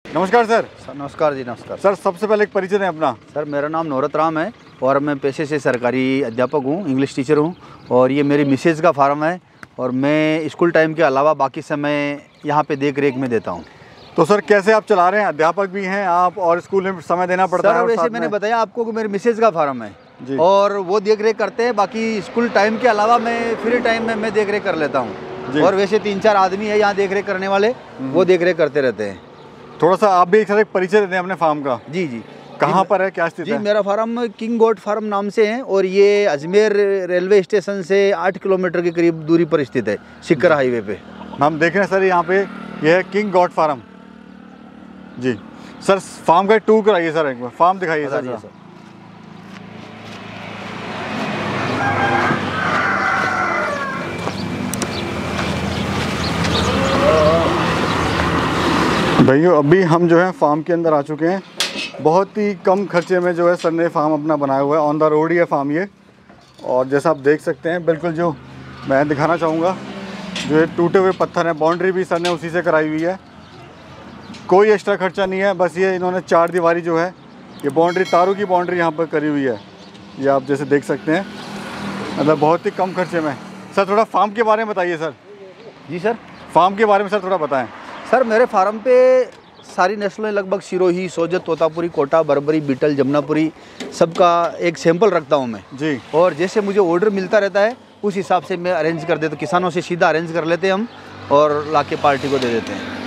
नमस्कार सर। नमस्कार जी, नमस्कार सर, सबसे पहले एक परिचय दें अपना। सर, मेरा नाम नौरत राम है और मैं पेशे से सरकारी अध्यापक हूँ, इंग्लिश टीचर हूँ। और ये मेरी मिसेज़ का फार्म है और मैं स्कूल टाइम के अलावा बाकी समय यहाँ पे देख रेख में देता हूँ। तो सर, कैसे आप चला रहे हैं? अध्यापक भी हैं आप और स्कूल में समय देना पड़ता है। सर, वैसे मैंने बताया आपको कि मेरी मिसेज़ का फार्म है और वो देख रेख करते हैं। बाकी स्कूल टाइम के अलावा मैं फ्री टाइम में मैं देख रेख कर लेता हूँ। और वैसे 3-4 आदमी है यहाँ देख रेख करने वाले, वो देख रेख करते रहते हैं। थोड़ा सा आप भी एक परिचय देते हैं अपने फार्म का। जी जी। कहाँ पर है, क्या स्थिति है? जी, मेरा फार्म किंग गोट फार्म नाम से है और ये अजमेर रेलवे स्टेशन से 8 किलोमीटर के करीब दूरी पर स्थित है, सिक्कर हाईवे पे। हम देख रहे हैं सर, यहाँ पे ये है किंग गोट फार्म। जी सर, फार्म का टूर कराइए सर, एक बार फार्म दिखाइए सर। भाइयों, अभी हम जो है फार्म के अंदर आ चुके हैं। बहुत ही कम खर्चे में जो है सर ने फार्म अपना बनाया हुआ है। ऑन द रोड ही है फार्म ये। और जैसा आप देख सकते हैं, बिल्कुल जो मैं दिखाना चाहूँगा, जो ये टूटे हुए पत्थर हैं, बाउंड्री भी सर ने उसी से कराई हुई है। कोई एक्स्ट्रा खर्चा नहीं है, बस ये इन्होंने 4 दीवारी जो है, ये बाउंड्री, तारों की बाउंड्री यहाँ पर करी हुई है। ये आप जैसे देख सकते हैं, मतलब बहुत ही कम खर्चे में। सर, थोड़ा फार्म के बारे में बताइए सर। जी सर, फार्म के बारे में सर थोड़ा बताएं। सर, मेरे फार्म पे सारी नस्लें लगभग सिरोही, सोजत, तोतापुरी, कोटा, बर्बरी, बीटल, जमुनापुरी, सबका एक सैंपल रखता हूँ मैं जी। और जैसे मुझे ऑर्डर मिलता रहता है उस हिसाब से मैं अरेंज कर देता हूँ। किसानों से सीधा अरेंज कर लेते हैं हम और लाके पार्टी को दे देते हैं।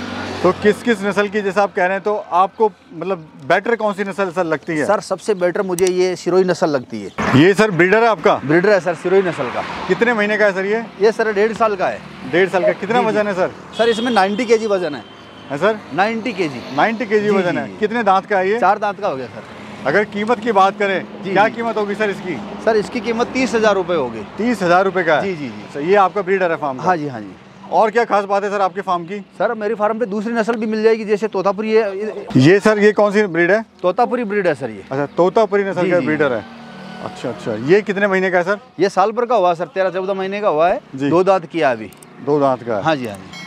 तो किस किस नस्ल की, जैसे आप कह रहे हैं, तो आपको मतलब बेटर कौन सी नस्ल सर लगती है? सर, सबसे बेटर मुझे ये सिरोही नस्ल लगती है। ये सर ब्रीडर है आपका? ब्रीडर है सर, सिरोही नस्ल का। कितने महीने का है सर ये? ये सर 1.5 साल का है। 1.5 साल का। कितना वजन है सर? सर, इसमें 90 kg वजन है सर? 90 kg। 90 kg वजन है। कितने दांत का है ये? 4 दांत का हो गया सर। अगर कीमत की बात करें, क्या कीमत होगी सर इसकी? सर, इसकी कीमत 30,000 रुपये होगी। 30,000 रुपये का है? जी जी जी। सर, ये आपका ब्रीडर है फार्म का? हाँ जी, हाँ जी। और क्या खास बात है सर आपके फार्म की? सर, मेरी फार्म पे दूसरी नस्ल भी मिल जाएगी, जैसे तोतापुरी है। ये सर, ये कौन सी ब्रीड है? तोतापुरी ब्रीड है सर ये। अच्छा, तोतापुरी नस्ल का ब्रीडर है। अच्छा अच्छा। ये कितने महीने का है सर? ये साल भर का हुआ सर, 13-14 महीने का हुआ है। 2 दांत किया अभी। 2 दांत का है? हाँ जी, हाँ जी।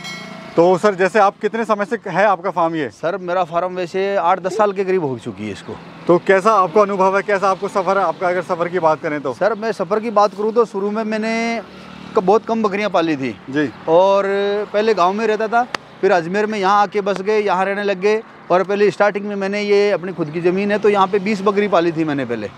तो सर, जैसे आप कितने समय से है आपका फार्म ये? सर, मेरा फार्म वैसे 8-10 साल के करीब हो चुकी है इसको। तो कैसा आपको अनुभव है, कैसा आपको सफ़र है आपका, अगर सफ़र की बात करें तो? सर, मैं सफ़र की बात करूँ तो शुरू में मैंने बहुत कम बकरियां पाली थी जी। और पहले गांव में रहता था, फिर अजमेर में यहाँ आके बस गए, यहाँ रहने लग गए। और पहले स्टार्टिंग में मैंने ये अपनी खुद की ज़मीन है तो यहाँ पे 20 बकरी पाली थी मैंने पहले।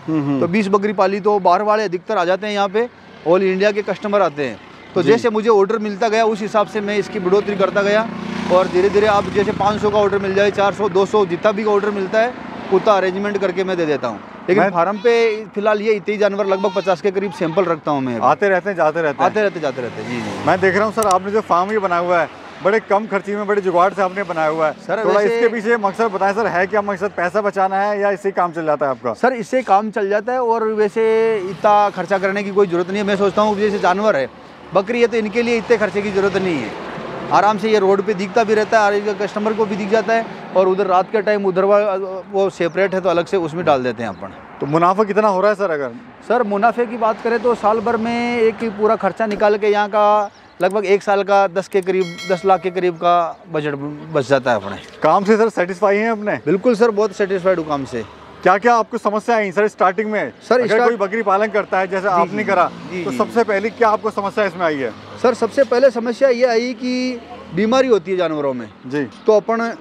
तो 20 बकरी पाली तो बाहर वाले अधिकतर आ जाते हैं यहाँ पे, ऑल इंडिया के कस्टमर आते हैं। तो जैसे मुझे ऑर्डर मिलता गया उस हिसाब से मैं इसकी बढ़ोतरी करता गया और धीरे धीरे आप जैसे 500 का ऑर्डर मिल जाए, 400, 200, जितना भी ऑर्डर मिलता है उतना अरेंजमेंट करके मैं दे देता हूँ। लेकिन फार्म पे फिलहाल ये इतने जानवर लगभग 50 के करीब सैंपल रखता हूँ मैं। आते रहते हैं, जाते रहते हैं? जाते रहते हैं। जी जी। मैं देख रहा हूँ सर, आपने जो फार्म ये बनाया हुआ है, बड़े कम खर्चे में, बड़े जुगाड़ से आपने बनाया हुआ है सर। थोड़ा इसके पीछे मकसद बताएं सर, है क्या मकसद? पैसा बचाना है या इससे काम चल जाता है आपका? सर, इससे काम चल जाता है और वैसे इतना खर्चा करने की कोई ज़रूरत नहीं है। मैं सोचता हूँ जैसे जानवर है, बकरी है, तो इनके लिए इतने खर्चे की ज़रूरत नहीं है। आराम से ये रोड पे दिखता भी रहता है और कस्टमर को भी दिख जाता है। और उधर रात के टाइम उधर वो सेपरेट है तो अलग से उसमें डाल देते हैं अपन। तो मुनाफा कितना हो रहा है सर? अगर सर मुनाफे की बात करें तो साल भर में एक ही पूरा खर्चा निकाल के यहाँ का लगभग 1 साल का 10 लाख के करीब का बजट बच जाता है अपने काम से। सर, सेटिस्फाई हैं अपने? बिल्कुल सर, बहुत सेटिस्फाइड हूँ काम से। क्या क्या आपको समस्या आई सर स्टार्टिंग में? सर, अगर कोई बकरी पालन करता है जैसे आपने करा, तो सबसे पहले क्या आपको समस्या इसमें आई है? सर, सबसे पहले समस्या ये आई कि बीमारी होती है जानवरों में। जी। तो अपन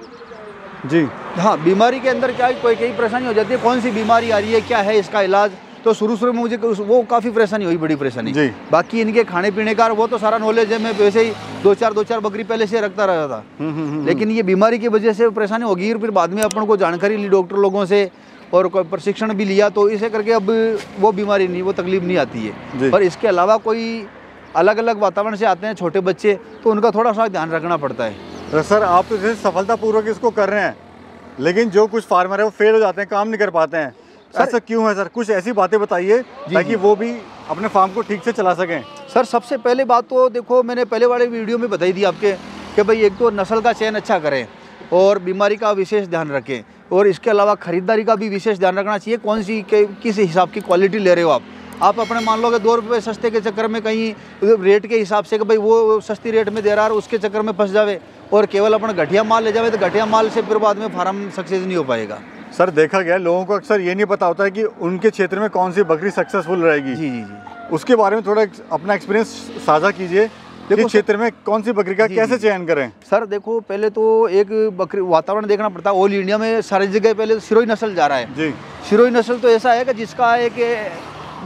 जी हाँ, बीमारी के अंदर क्या कोई कई परेशानी हो जाती है, कौन सी बीमारी आ रही है, क्या है इसका इलाज। तो शुरू में मुझे वो काफ़ी परेशानी हुई, बड़ी परेशानी जी। बाकी इनके खाने पीने का वो तो सारा नॉलेज है, मैं वैसे ही 2-4 बकरी पहले से रखता रहता था। लेकिन ये बीमारी की वजह से परेशानी होगी और फिर बाद में अपन को जानकारी ली डॉक्टर लोगों से और प्रशिक्षण भी लिया, तो इसे करके अब वो बीमारी नहीं, वो तकलीफ नहीं आती है। पर इसके अलावा कोई अलग अलग वातावरण से आते हैं छोटे बच्चे, तो उनका थोड़ा सा ध्यान रखना पड़ता है। सर, आप तो जैसे सफलतापूर्वक इसको कर रहे हैं, लेकिन जो कुछ फार्मर है वो फेल हो जाते हैं, काम नहीं कर पाते हैं, ऐसा क्यों है सर? कुछ ऐसी बातें बताइए ताकि वो भी अपने फार्म को ठीक से चला सकें। सर, सबसे पहले बात तो देखो, मैंने पहले वाले वीडियो में बताई थी आपके कि भाई एक तो नस्ल का चयन अच्छा करें और बीमारी का विशेष ध्यान रखें, और इसके अलावा खरीदारी का भी विशेष ध्यान रखना चाहिए। कौन सी किस हिसाब की क्वालिटी ले रहे हो आप अपने मान लो कि 2 रुपये सस्ते के चक्कर में कहीं रेट के हिसाब से कि भाई वो सस्ती रेट में दे रहा है, उसके चक्कर में फंस जावे और केवल अपना घटिया माल ले जावे तो घटिया माल से फिर बाद में फार्म सक्सेस नहीं हो पाएगा। सर देखा गया लोगों को अक्सर ये नहीं पता होता है कि उनके क्षेत्र में कौन सी बकरी सक्सेसफुल रहेगी। जी जी जी, उसके बारे में थोड़ा अपना एक्सपीरियंस साझा कीजिए। देखो क्षेत्र में कौन सी बकरी का कैसे चयन करें? सर देखो पहले तो एक बकरी वातावरण देखना पड़ता है। ऑल इंडिया में सारी जगह पहले तो सिरोही नस्ल जा रहा है जी। सिरोही नस्ल तो ऐसा है कि जिसका एक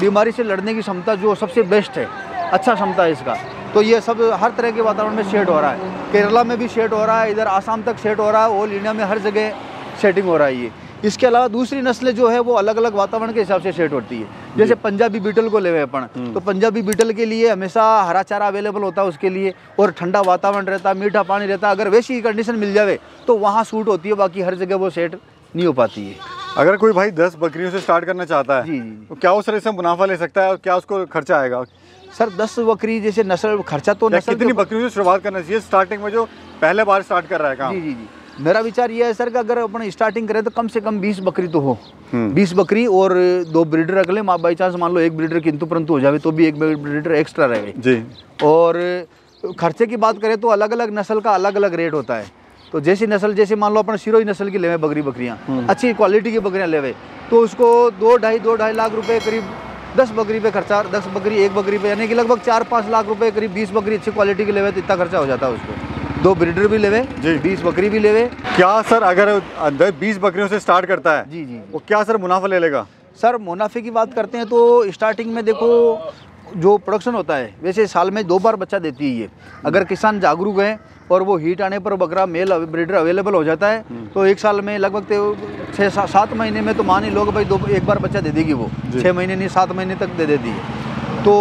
बीमारी से लड़ने की क्षमता जो सबसे बेस्ट है, अच्छा क्षमता है इसका। तो ये सब हर तरह के वातावरण में सेट हो रहा है। केरला में भी सेट हो रहा है, इधर आसाम तक सेट हो रहा है, ऑल इंडिया में हर जगह सेटिंग हो रहा है ये। इसके अलावा दूसरी नस्लें जो है वो अलग अलग वातावरण के हिसाब से सेट होती है। जैसे पंजाबी बीटल को लेवे अपन, तो पंजाबी बीटल के लिए हमेशा हरा चारा अवेलेबल होता है उसके लिए, और ठंडा वातावरण रहता है, मीठा पानी रहता है। अगर वैसी कंडीशन मिल जावे तो वहाँ सूट होती है, बाकी हर जगह वो सेट नहीं हो पाती है। अगर कोई भाई 10 बकरियों से स्टार्ट करना चाहता है जी तो क्या वो सर इसमें मुनाफा ले सकता है और क्या उसको खर्चा आएगा? सर 10 बकरी जैसे नस्ल खर्चा तो नस्ल कितनी बकरियों से शुरुआत करना चाहिए स्टार्टिंग में जो पहले बार स्टार्ट कर रहा है काम? जी जी जी, मेरा विचार ये है सर कि अगर अपन स्टार्टिंग करें तो कम से कम 20 बकरी तो हो। 20 बकरी और 2 ब्रीडर रख लें। बाई चांस मान लो एक ब्रीडर किंतु परंतु हो जाए तो भी एक ब्रीडर एक्स्ट्रा रहे जी। और खर्चे की बात करें तो अलग अलग नस्ल का अलग अलग रेट होता है। तो जैसी नस्ल, जैसे मान लो अपन सिरोही नस्ल की लेवे बकरियाँ, अच्छी क्वालिटी की बकरियाँ लेवे, तो उसको 2-2.5 लाख रुपए करीब 10 बकरी पे खर्चा, 10 बकरी एक बकरी पे, यानी कि लगभग 4-5 लाख रुपए करीब 20 बकरी अच्छी क्वालिटी की लेवे तो इतना खर्चा हो जाता है उसको। 2 ब्रीडर भी लेवे जी, 20 बकरी भी लेवे। क्या सर अगर 20 बकरियों से स्टार्ट करता है जी जी, वो क्या सर मुनाफा ले लेगा? सर मुनाफे की बात करते हैं तो स्टार्टिंग में देखो जो प्रोडक्शन होता है वैसे साल में 2 बार बच्चा देती है ये। अगर किसान जागरूक है और वो हीट आने पर बकरा मेल ब्रीडर अवेलेबल हो जाता है तो एक साल में लगभग 6-7 महीने में तो मान ही लोग भाई एक बार बच्चा दे देगी वो। 6 महीने नहीं 7 महीने तक दे देती है। तो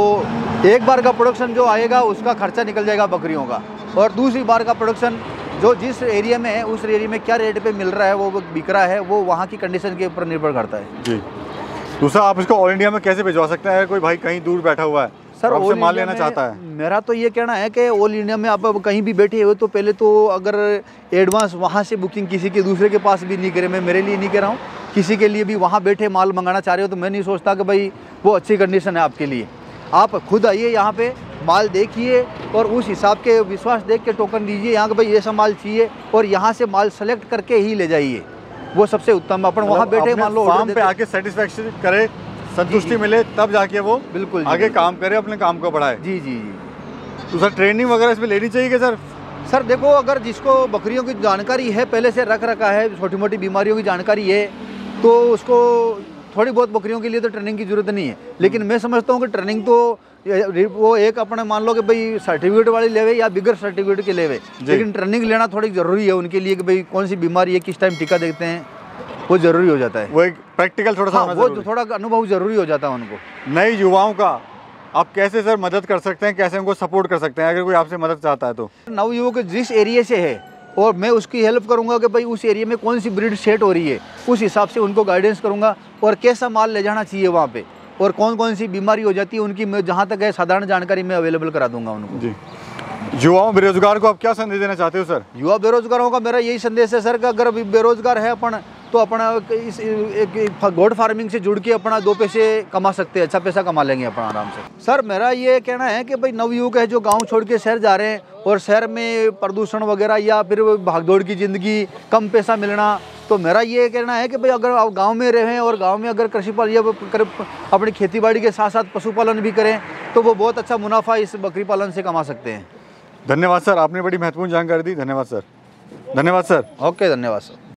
एक बार का प्रोडक्शन जो आएगा उसका खर्चा निकल जाएगा बकरियों का, और दूसरी बार का प्रोडक्शन जो जिस एरिया में है उस एरिया में क्या रेट पे मिल रहा है वो बिक रहा है, वो वहाँ की कंडीशन के ऊपर निर्भर करता है जी। दूसरा आप इसको ऑल इंडिया में कैसे भिजवा सकते हैं? कोई भाई कहीं दूर बैठा हुआ है सर आपसे माल लेना चाहता है? मेरा तो ये कहना है कि ऑल इंडिया में आप कहीं भी बैठे हो तो पहले तो अगर एडवांस वहाँ से बुकिंग किसी के दूसरे के पास भी नहीं करे, मैं मेरे लिए नहीं कह रहा हूँ, किसी के लिए भी वहाँ बैठे माल मंगाना चाह रहे हो तो मैं नहीं सोचता कि भाई वो अच्छी कंडीशन है आपके लिए। आप खुद आइए यहाँ पे, माल देखिए और उस हिसाब के विश्वास देख के टोकन दीजिए यहाँ के भाई ऐसा माल चाहिए, और यहाँ से माल सेलेक्ट करके ही ले जाइए, वो सबसे उत्तम। अपन वहाँ बैठे मान लो फार्म पे आके सेटिस्फेक्शन करे, संतुष्टि मिले, तब जाके वो बिल्कुल आगे काम करे, अपने काम को बढ़ाए। जी जी जी। तो सर ट्रेनिंग वगैरह इसमें लेनी चाहिए क्या सर? सर देखो अगर जिसको बकरियों की जानकारी है, पहले से रख रखा है, छोटी मोटी बीमारियों की जानकारी है, तो उसको थोड़ी बहुत बकरियों के लिए तो ट्रेनिंग की जरूरत नहीं है। लेकिन मैं समझता हूँ कि ट्रेनिंग तो वो एक अपने मान लो कि भाई सर्टिफिकेट वाली लेवे या बिगर सर्टिफिकेट के लेवे, लेकिन ट्रेनिंग लेना थोड़ी ज़रूरी है उनके लिए कि भाई कौन सी बीमारी है, किस टाइम टीका देते हैं, वो ज़रूरी हो जाता है। वो एक प्रैक्टिकल थोड़ा सा वो थोड़ा अनुभव ज़रूरी हो जाता है उनको। नए युवाओं का आप कैसे सर मदद कर सकते हैं, कैसे उनको सपोर्ट कर सकते हैं अगर कोई आपसे मदद चाहता है तो? नवयुवक जिस एरिया से है और मैं उसकी हेल्प करूंगा कि भाई उस एरिया में कौन सी ब्रीड सेट हो रही है, उस हिसाब से उनको गाइडेंस करूंगा और कैसा माल ले जाना चाहिए वहाँ पे, और कौन कौन सी बीमारी हो जाती है उनकी मैं जहाँ तक है साधारण जानकारी मैं अवेलेबल करा दूंगा उनको जी। युवाओं बेरोजगार को आप क्या संदेश देना चाहते हो सर? युवा बेरोजगारों का मेरा यही संदेश है सर कि अगर अभी बेरोजगार है अपन तो अपना इस गोट फार्मिंग से जुड़ के अपना 2 पैसे कमा सकते हैं, अच्छा पैसा कमा लेंगे अपन आराम से। सर मेरा ये कहना है कि भाई नवयुवक है जो गांव छोड़ के शहर जा रहे हैं और शहर में प्रदूषण वगैरह या फिर भागदौड़ की ज़िंदगी, कम पैसा मिलना, तो मेरा ये कहना है कि भाई अगर आप गांव में रहें और गांव में अगर कृषि पालन या अपनी खेतीबाड़ी के साथ साथ पशुपालन भी करें तो वो बहुत अच्छा मुनाफा इस बकरी पालन से कमा सकते हैं। धन्यवाद सर, आपने बड़ी महत्वपूर्ण जानकारी दी। धन्यवाद सर। धन्यवाद सर। ओके, धन्यवाद सर।